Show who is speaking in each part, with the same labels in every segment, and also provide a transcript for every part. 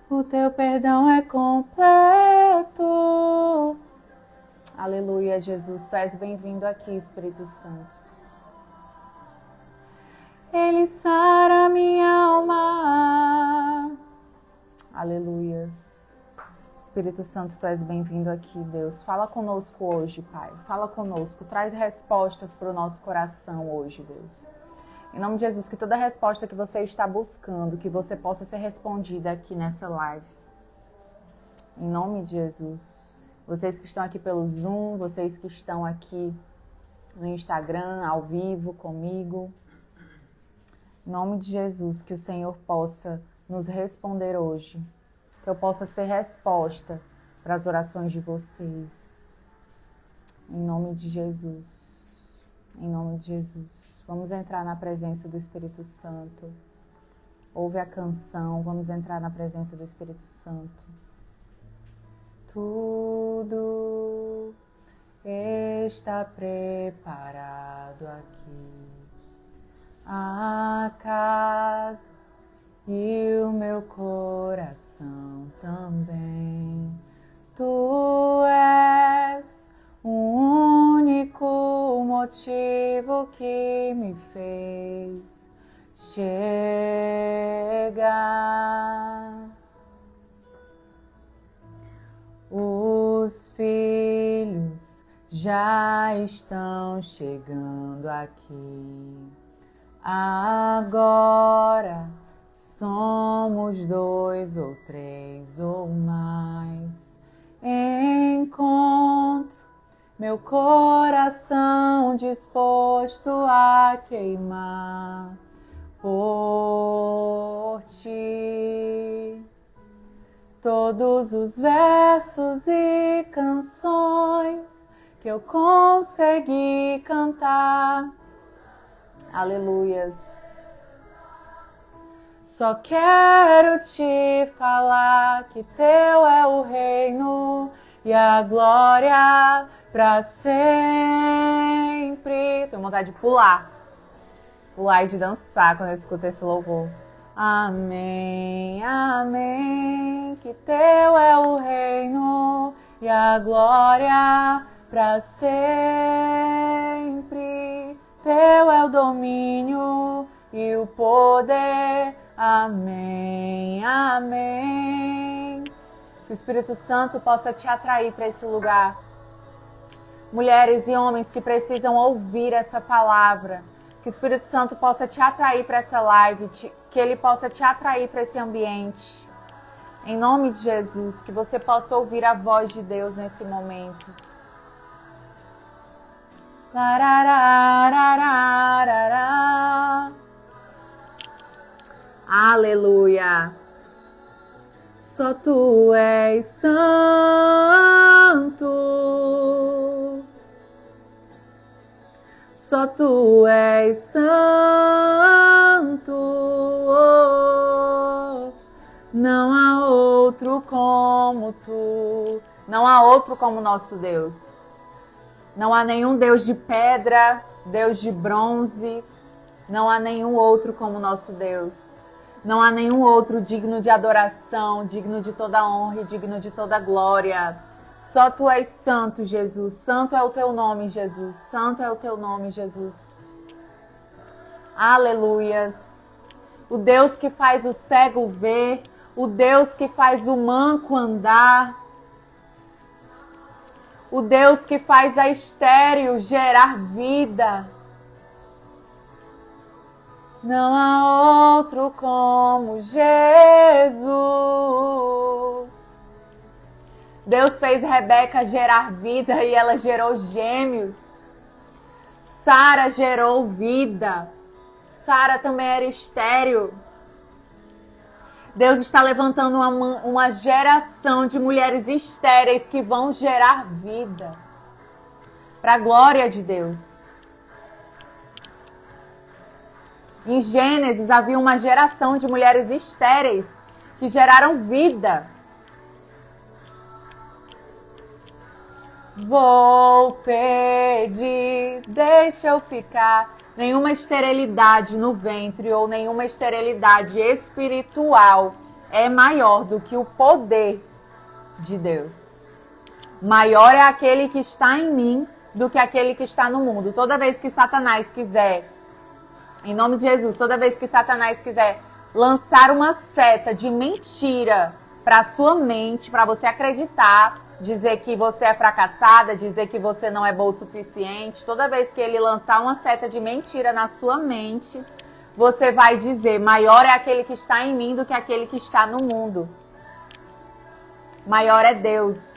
Speaker 1: O teu perdão é completo. Aleluia, Jesus. Tu és bem-vindo aqui, Espírito Santo. Ele sara minha alma. Aleluias. Espírito Santo, tu és bem-vindo aqui, Deus. Fala conosco hoje, Pai. Fala conosco. Traz respostas para o nosso coração hoje, Deus. Em nome de Jesus, que toda resposta que você está buscando, que você possa ser respondida aqui nessa live. Em nome de Jesus. Vocês que estão aqui pelo Zoom, vocês que estão aqui no Instagram, ao vivo, comigo. Em nome de Jesus, que o Senhor possa nos responder hoje. Que eu possa ser resposta para as orações de vocês. Em nome de Jesus. Em nome de Jesus. Vamos entrar na presença do Espírito Santo. Ouve a canção, vamos entrar na presença do Espírito Santo. Tudo está preparado aqui. A casa e o meu coração também. Tu és o único motivo que me fez chegar. Os filhos já estão chegando aqui. Agora somos 2 ou 3 ou mais. Encontro meu coração disposto a queimar por ti. Todos os versos e canções que eu consegui cantar. Aleluias. Só quero te falar que teu é o reino e a glória para sempre. Tenho vontade de pular e de dançar quando eu escuto esse louvor. Amém, amém, que teu é o reino e a glória para sempre. Teu é o domínio e o poder. Amém, amém. Que o Espírito Santo possa te atrair para esse lugar. Mulheres e homens que precisam ouvir essa palavra. Que o Espírito Santo possa te atrair para essa live. Que ele possa te atrair para esse ambiente. Em nome de Jesus, que você possa ouvir a voz de Deus nesse momento. Aleluia. Só tu és santo. Só tu és santo. Não há outro como tu. Não há outro como nosso Deus. Não há nenhum Deus de pedra, Deus de bronze. Não há nenhum outro como nosso Deus. Não há nenhum outro digno de adoração, digno de toda honra e digno de toda glória. Só tu és santo, Jesus. Santo é o teu nome, Jesus. Santo é o teu nome, Jesus. Aleluias. O Deus que faz o cego ver, o Deus que faz o manco andar, o Deus que faz a estéril gerar vida. Não há outro como Jesus. Deus fez Rebeca gerar vida e ela gerou gêmeos. Sara gerou vida. Sara também era estéril. Deus está levantando uma geração de mulheres estéreis que vão gerar vida. Para a glória de Deus. Em Gênesis havia uma geração de mulheres estéreis que geraram vida. Vou pedir, deixa eu ficar. Nenhuma esterilidade no ventre ou nenhuma esterilidade espiritual é maior do que o poder de Deus. Maior é aquele que está em mim do que aquele que está no mundo. Toda vez que Satanás quiser, em nome de Jesus, toda vez que Satanás quiser lançar uma seta de mentira para sua mente, para você acreditar, dizer que você é fracassada, dizer que você não é boa o suficiente, toda vez que ele lançar uma seta de mentira na sua mente, você vai dizer, maior é aquele que está em mim do que aquele que está no mundo. Maior é Deus.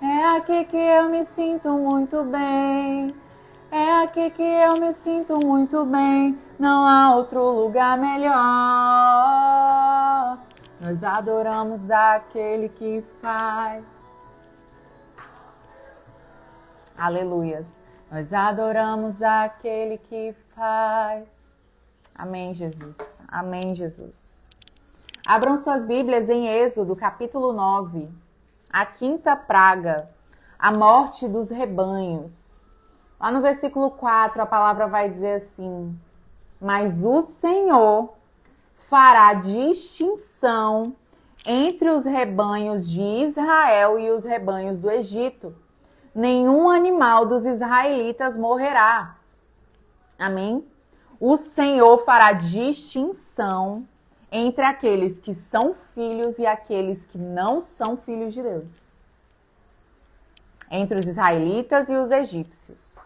Speaker 1: É aqui que eu me sinto muito bem. É aqui que eu me sinto muito bem. Não há outro lugar melhor. Nós adoramos aquele que faz. Aleluias. Nós adoramos aquele que faz. Amém, Jesus. Amém, Jesus. Abram suas Bíblias em Êxodo, capítulo 9. A quinta praga, a morte dos rebanhos. Lá no versículo 4, a palavra vai dizer assim: mas o Senhor fará distinção entre os rebanhos de Israel e os rebanhos do Egito. Nenhum animal dos israelitas morrerá. Amém? O Senhor fará distinção entre aqueles que são filhos e aqueles que não são filhos de Deus. Entre os israelitas e os egípcios.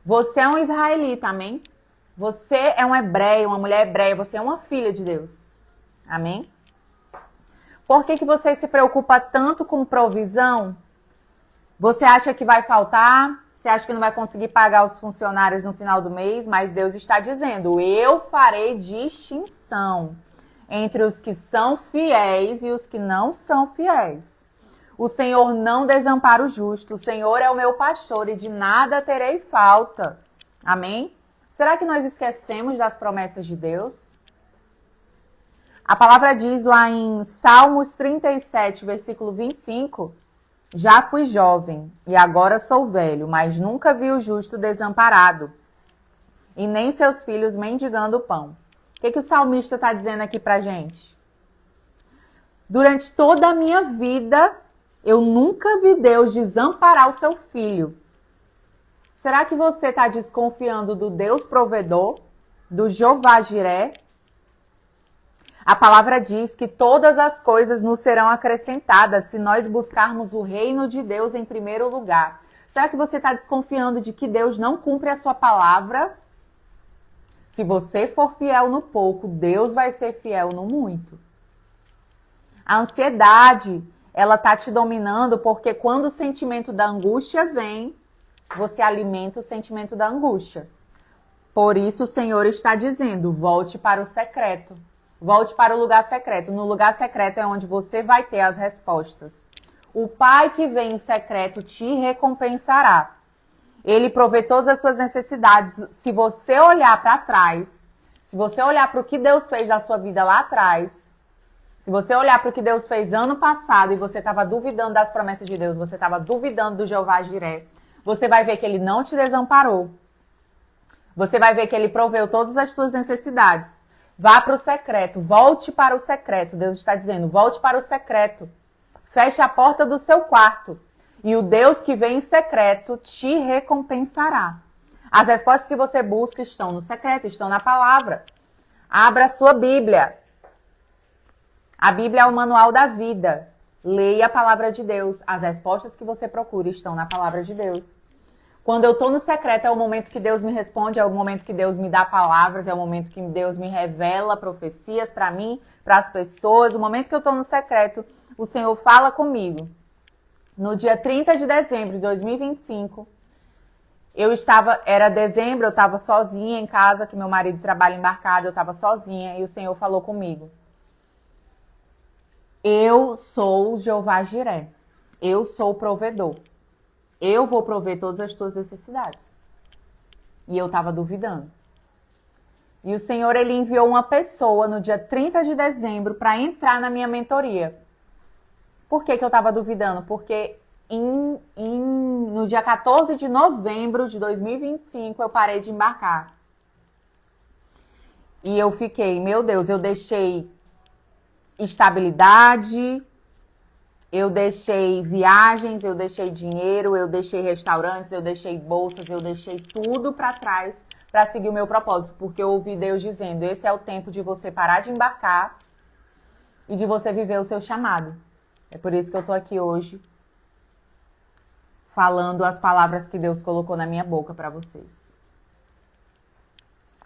Speaker 1: Você é um israelita, amém? Você é um hebreu, uma mulher hebreia, você é uma filha de Deus. Amém? Por que você se preocupa tanto com provisão? Você acha que vai faltar? Você acha que não vai conseguir pagar os funcionários no final do mês? Mas Deus está dizendo, eu farei distinção entre os que são fiéis e os que não são fiéis. O Senhor não desampara o justo. O Senhor é o meu pastor e de nada terei falta. Amém? Será que nós esquecemos das promessas de Deus? A palavra diz lá em Salmos 37, versículo 25, já fui jovem e agora sou velho, mas nunca vi o justo desamparado e nem seus filhos mendigando o pão. O que o salmista está dizendo aqui pra gente? Durante toda a minha vida, eu nunca vi Deus desamparar o seu filho. Será que você está desconfiando do Deus provedor, do Jeová Jiré? A palavra diz que todas as coisas nos serão acrescentadas se nós buscarmos o reino de Deus em primeiro lugar. Será que você está desconfiando de que Deus não cumpre a sua palavra? Se você for fiel no pouco, Deus vai ser fiel no muito. A ansiedade, ela tá te dominando porque quando o sentimento da angústia vem, você alimenta o sentimento da angústia. Por isso o Senhor está dizendo, volte para o secreto. Volte para o lugar secreto. No lugar secreto é onde você vai ter as respostas. O Pai que vem em secreto te recompensará. Ele provê todas as suas necessidades. Se você olhar para trás, se você olhar para o que Deus fez da sua vida lá atrás, se você olhar para o que Deus fez ano passado e você estava duvidando das promessas de Deus, você estava duvidando do Jeová Jiré, você vai ver que Ele não te desamparou. Você vai ver que Ele proveu todas as suas necessidades. Vá para o secreto, volte para o secreto. Deus está dizendo, volte para o secreto. Feche a porta do seu quarto. E o Deus que vem em secreto te recompensará. As respostas que você busca estão no secreto, estão na palavra. Abra a sua Bíblia. A Bíblia é o manual da vida. Leia a palavra de Deus. As respostas que você procura estão na palavra de Deus. Quando eu estou no secreto, é o momento que Deus me responde, é o momento que Deus me dá palavras, é o momento que Deus me revela profecias para mim, para as pessoas. O momento que eu estou no secreto, o Senhor fala comigo. No dia 30 de dezembro de 2025, era dezembro, eu estava sozinha em casa, que meu marido trabalha embarcado, eu estava sozinha, e o Senhor falou comigo. Eu sou o Jeová Jiré, eu sou o provedor. Eu vou prover todas as tuas necessidades. E eu estava duvidando. E o Senhor, Ele enviou uma pessoa no dia 30 de dezembro para entrar na minha mentoria. Por que eu estava duvidando? Porque no dia 14 de novembro de 2025 eu parei de embarcar. E eu fiquei, meu Deus, eu deixei estabilidade, eu deixei viagens, eu deixei dinheiro, eu deixei restaurantes, eu deixei bolsas, eu deixei tudo para trás para seguir o meu propósito, porque eu ouvi Deus dizendo, esse é o tempo de você parar de embarcar e de você viver o seu chamado. É por isso que eu tô aqui hoje, falando as palavras que Deus colocou na minha boca para vocês.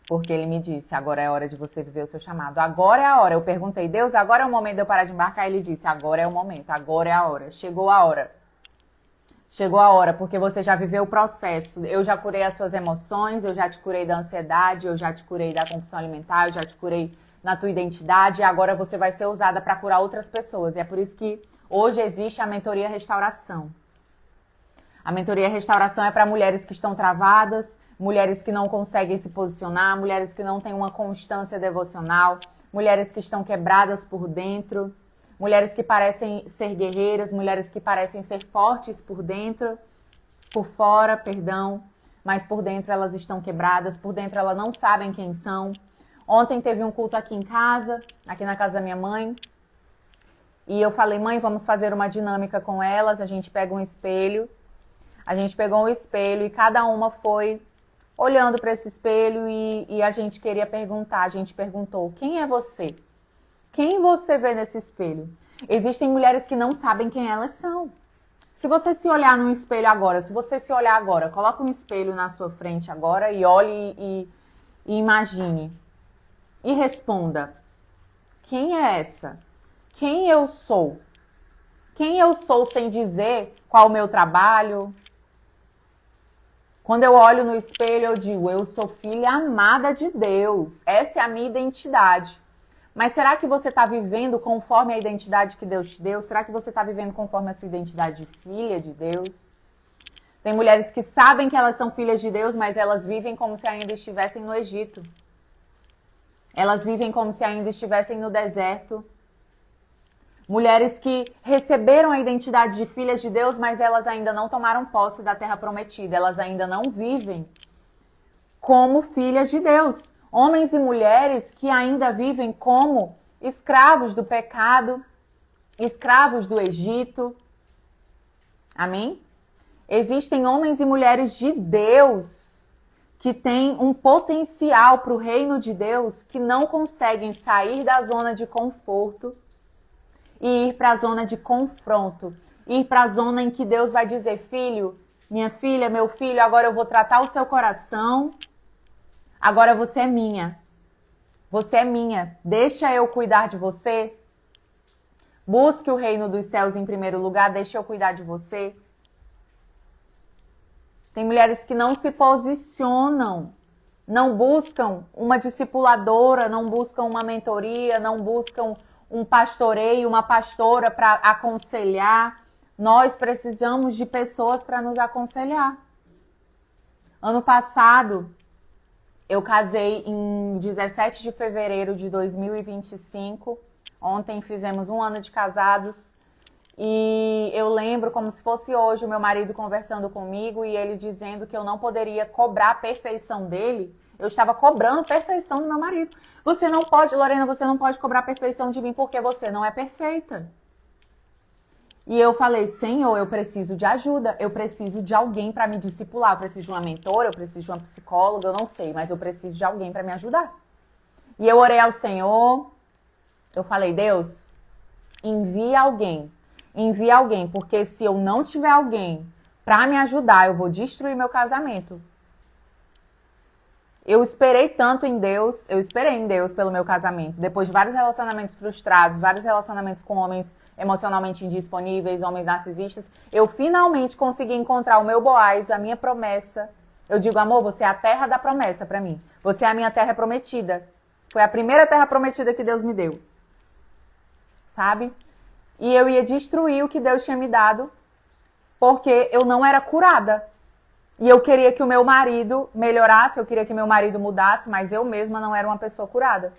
Speaker 1: Porque Ele me disse, agora é a hora de você viver o seu chamado. Agora é a hora. Eu perguntei, Deus, agora é o momento de eu parar de embarcar? Ele disse, agora é o momento, agora é a hora. Chegou a hora. Chegou a hora, porque você já viveu o processo. Eu já curei as suas emoções, eu já te curei da ansiedade, eu já te curei da compulsão alimentar, eu já te curei na tua identidade, e agora você vai ser usada para curar outras pessoas. E é por isso que hoje existe a mentoria restauração. A mentoria restauração é para mulheres que estão travadas, mulheres que não conseguem se posicionar, mulheres que não têm uma constância devocional, mulheres que estão quebradas por dentro, mulheres que parecem ser guerreiras, mulheres que parecem ser fortes por dentro, por fora, perdão, mas por dentro elas estão quebradas, por dentro elas não sabem quem são. Ontem teve um culto aqui em casa, aqui na casa da minha mãe, e eu falei, mãe, vamos fazer uma dinâmica com elas, a gente pega um espelho. A gente pegou um espelho e cada uma foi olhando para esse espelho e a gente queria perguntar, a gente perguntou, quem é você? Quem você vê nesse espelho? Existem mulheres que não sabem quem elas são. Se você se olhar no espelho agora, se você se olhar agora, coloca um espelho na sua frente agora e olhe e imagine. E responda, quem é essa? Quem eu sou? Quem eu sou sem dizer qual o meu trabalho? Quando eu olho no espelho, eu digo, eu sou filha amada de Deus. Essa é a minha identidade. Mas será que você está vivendo conforme a identidade que Deus te deu? Será que você está vivendo conforme a sua identidade de filha de Deus? Tem mulheres que sabem que elas são filhas de Deus, mas elas vivem como se ainda estivessem no Egito. Elas vivem como se ainda estivessem no deserto. Mulheres que receberam a identidade de filhas de Deus, mas elas ainda não tomaram posse da terra prometida. Elas ainda não vivem como filhas de Deus. Homens e mulheres que ainda vivem como escravos do pecado, escravos do Egito. Amém? Existem homens e mulheres de Deus que têm um potencial para o reino de Deus, que não conseguem sair da zona de conforto e ir para a zona de confronto, ir para a zona em que Deus vai dizer, filho, minha filha, meu filho, agora eu vou tratar o seu coração, agora você é minha, deixa eu cuidar de você, busque o reino dos céus em primeiro lugar, deixa eu cuidar de você. Tem mulheres que não se posicionam, não buscam uma discipuladora, não buscam uma mentoria, não buscam um pastoreio, uma pastora para aconselhar. Nós precisamos de pessoas para nos aconselhar. Ano passado, eu casei em 17 de fevereiro de 2025. Ontem fizemos 1 ano de casados. E eu lembro como se fosse hoje o meu marido conversando comigo e ele dizendo que eu não poderia cobrar a perfeição dele. Eu estava cobrando perfeição do meu marido. Você não pode, Lorena, você não pode cobrar a perfeição de mim porque você não é perfeita. E eu falei, Senhor, eu preciso de ajuda, eu preciso de alguém para me discipular, eu preciso de uma mentora, eu preciso de uma psicóloga, eu não sei, mas eu preciso de alguém para me ajudar. E eu orei ao Senhor, eu falei, Deus, envia alguém, porque se eu não tiver alguém para me ajudar, eu vou destruir meu casamento. Eu esperei em Deus pelo meu casamento. Depois de vários relacionamentos frustrados, vários relacionamentos com homens emocionalmente indisponíveis, homens narcisistas, eu finalmente consegui encontrar o meu Boaz, a minha promessa. Eu digo, amor, você é a terra da promessa para mim. Você é a minha terra prometida. Foi a primeira terra prometida que Deus me deu. Sabe? E eu ia destruir o que Deus tinha me dado, porque eu não era curada. E eu queria que o meu marido melhorasse, eu queria que meu marido mudasse, mas eu mesma não era uma pessoa curada.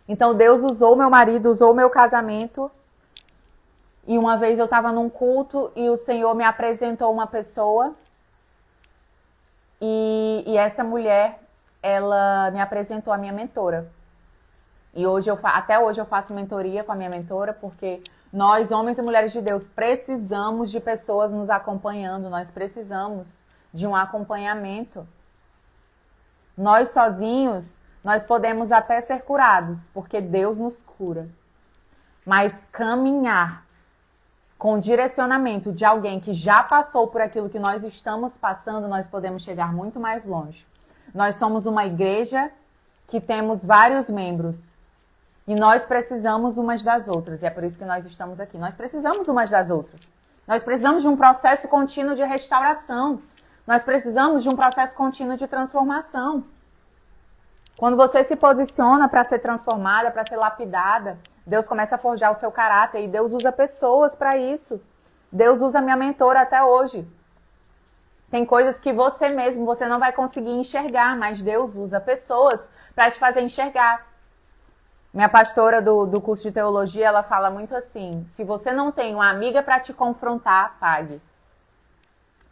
Speaker 1: Então Deus usou meu marido, usou o meu casamento. E uma vez eu estava num culto e o Senhor me apresentou uma pessoa. E essa mulher, ela me apresentou a minha mentora. E até hoje eu faço mentoria com a minha mentora, porque nós, homens e mulheres de Deus, precisamos de pessoas nos acompanhando, nós precisamos de um acompanhamento. Nós sozinhos, nós podemos até ser curados, porque Deus nos cura. Mas caminhar com o direcionamento de alguém que já passou por aquilo que nós estamos passando, nós podemos chegar muito mais longe. Nós somos uma igreja que temos vários membros. E nós precisamos umas das outras. E é por isso que nós estamos aqui. Nós precisamos umas das outras. Nós precisamos de um processo contínuo de restauração. Nós precisamos de um processo contínuo de transformação. Quando você se posiciona para ser transformada, para ser lapidada, Deus começa a forjar o seu caráter. E Deus usa pessoas para isso. Deus usa minha mentora até hoje. Tem coisas que você mesmo, você não vai conseguir enxergar, mas Deus usa pessoas para te fazer enxergar. Minha pastora do curso de teologia, ela fala muito assim, se você não tem uma amiga para te confrontar, pague.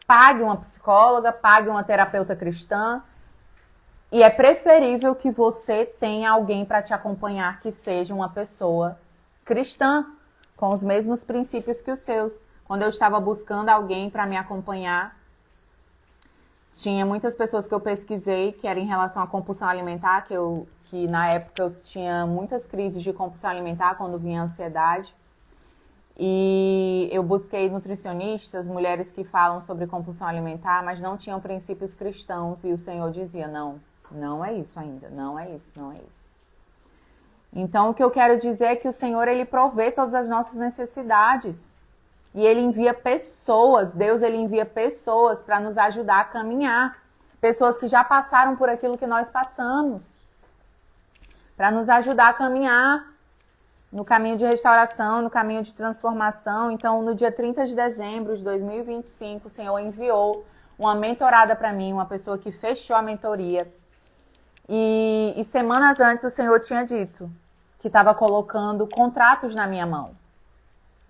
Speaker 1: Pague uma psicóloga, pague uma terapeuta cristã. E é preferível que você tenha alguém para te acompanhar que seja uma pessoa cristã, com os mesmos princípios que os seus. Quando eu estava buscando alguém para me acompanhar, tinha muitas pessoas que eu pesquisei que era em relação à compulsão alimentar, que na época eu tinha muitas crises de compulsão alimentar quando vinha ansiedade. E eu busquei nutricionistas, mulheres que falam sobre compulsão alimentar, mas não tinham princípios cristãos. E o Senhor dizia, não é isso ainda, não é isso. Então o que eu quero dizer é que o Senhor, Ele provê todas as nossas necessidades. E Ele envia pessoas, Deus Ele envia pessoas para nos ajudar a caminhar. Pessoas que já passaram por aquilo que nós passamos. Para nos ajudar a caminhar no caminho de restauração, no caminho de transformação. Então, no dia 30 de dezembro de 2025, o Senhor enviou uma mentorada para mim, uma pessoa que fechou a mentoria. E semanas antes o Senhor tinha dito que estava colocando contratos na minha mão,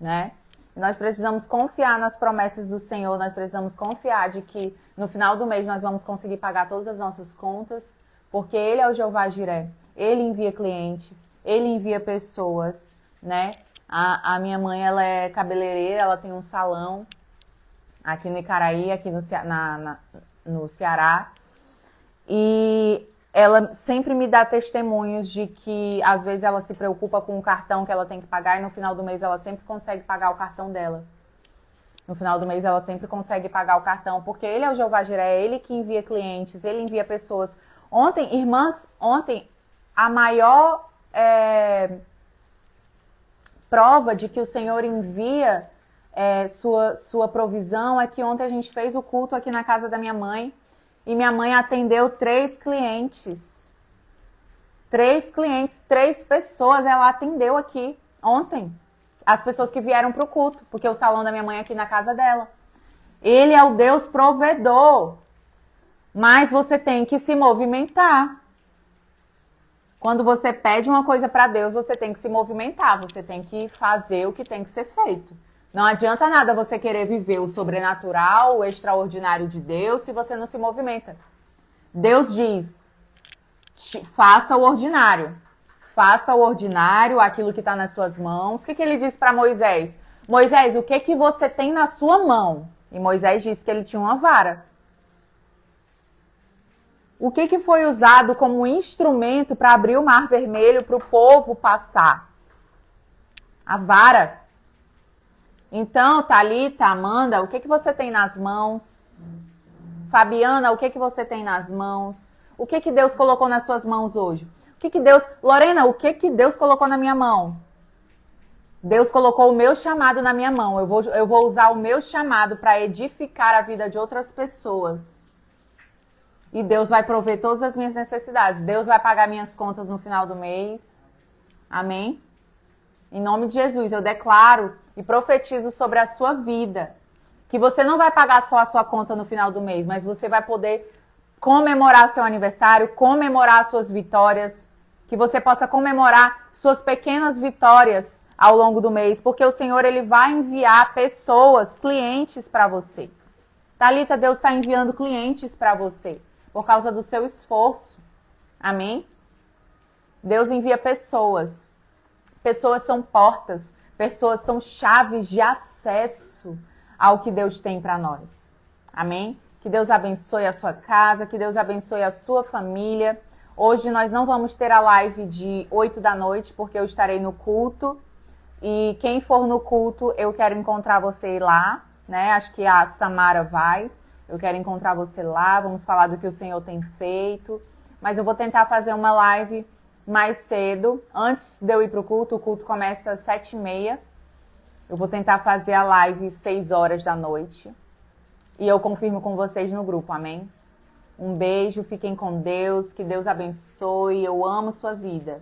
Speaker 1: né? Nós precisamos confiar nas promessas do Senhor, nós precisamos confiar de que no final do mês nós vamos conseguir pagar todas as nossas contas, porque Ele é o Jeová Jiré, Ele envia clientes, Ele envia pessoas, né? A minha mãe, ela é cabeleireira, ela tem um salão aqui no Icaraí, aqui no Ceará, e ela sempre me dá testemunhos de que, às vezes, ela se preocupa com o cartão que ela tem que pagar e no final do mês ela sempre consegue pagar o cartão dela. No final do mês ela sempre consegue pagar o cartão, porque Ele é o Jeová Jiré, é Ele que envia clientes, Ele envia pessoas. Ontem, a maior prova de que o Senhor envia sua provisão é que ontem a gente fez o culto aqui na casa da minha mãe. E minha mãe atendeu 3 clientes. 3 clientes, 3 pessoas ela atendeu aqui ontem. As pessoas que vieram para o culto, porque o salão da minha mãe é aqui na casa dela. Ele é o Deus provedor. Mas você tem que se movimentar. Quando você pede uma coisa para Deus, você tem que se movimentar. Você tem que fazer o que tem que ser feito. Não adianta nada você querer viver o sobrenatural, o extraordinário de Deus, se você não se movimenta. Deus diz, faça o ordinário. Faça o ordinário, aquilo que está nas suas mãos. O que Ele disse para Moisés? Moisés, o que você tem na sua mão? E Moisés disse que ele tinha uma vara. O que foi usado como instrumento para abrir o Mar Vermelho para o povo passar? A vara. Então, Thalita, Amanda, o que você tem nas mãos? Fabiana, o que você tem nas mãos? O que Deus colocou nas suas mãos hoje? Lorena, o que Deus colocou na minha mão? Deus colocou o meu chamado na minha mão. Eu vou usar o meu chamado para edificar a vida de outras pessoas. E Deus vai prover todas as minhas necessidades. Deus vai pagar minhas contas no final do mês. Amém? Em nome de Jesus, eu declaro e profetizo sobre a sua vida que você não vai pagar só a sua conta no final do mês, mas você vai poder comemorar seu aniversário, comemorar suas vitórias, que você possa comemorar suas pequenas vitórias ao longo do mês, porque o Senhor Ele vai enviar pessoas, clientes para você. Thalita, Deus está enviando clientes para você por causa do seu esforço. Amém? Deus envia pessoas. Pessoas são portas, pessoas são chaves de acesso ao que Deus tem para nós. Amém? Que Deus abençoe a sua casa, que Deus abençoe a sua família. Hoje nós não vamos ter a live de 8 da noite, porque eu estarei no culto. E quem for no culto, eu quero encontrar você lá, né? Acho que a Samara vai. Eu quero encontrar você lá, vamos falar do que o Senhor tem feito. Mas eu vou tentar fazer uma live mais cedo, antes de eu ir para o culto começa às 7h30. Eu vou tentar fazer a live 6 horas da noite. E eu confirmo com vocês no grupo, amém? Um beijo, fiquem com Deus, que Deus abençoe, eu amo sua vida.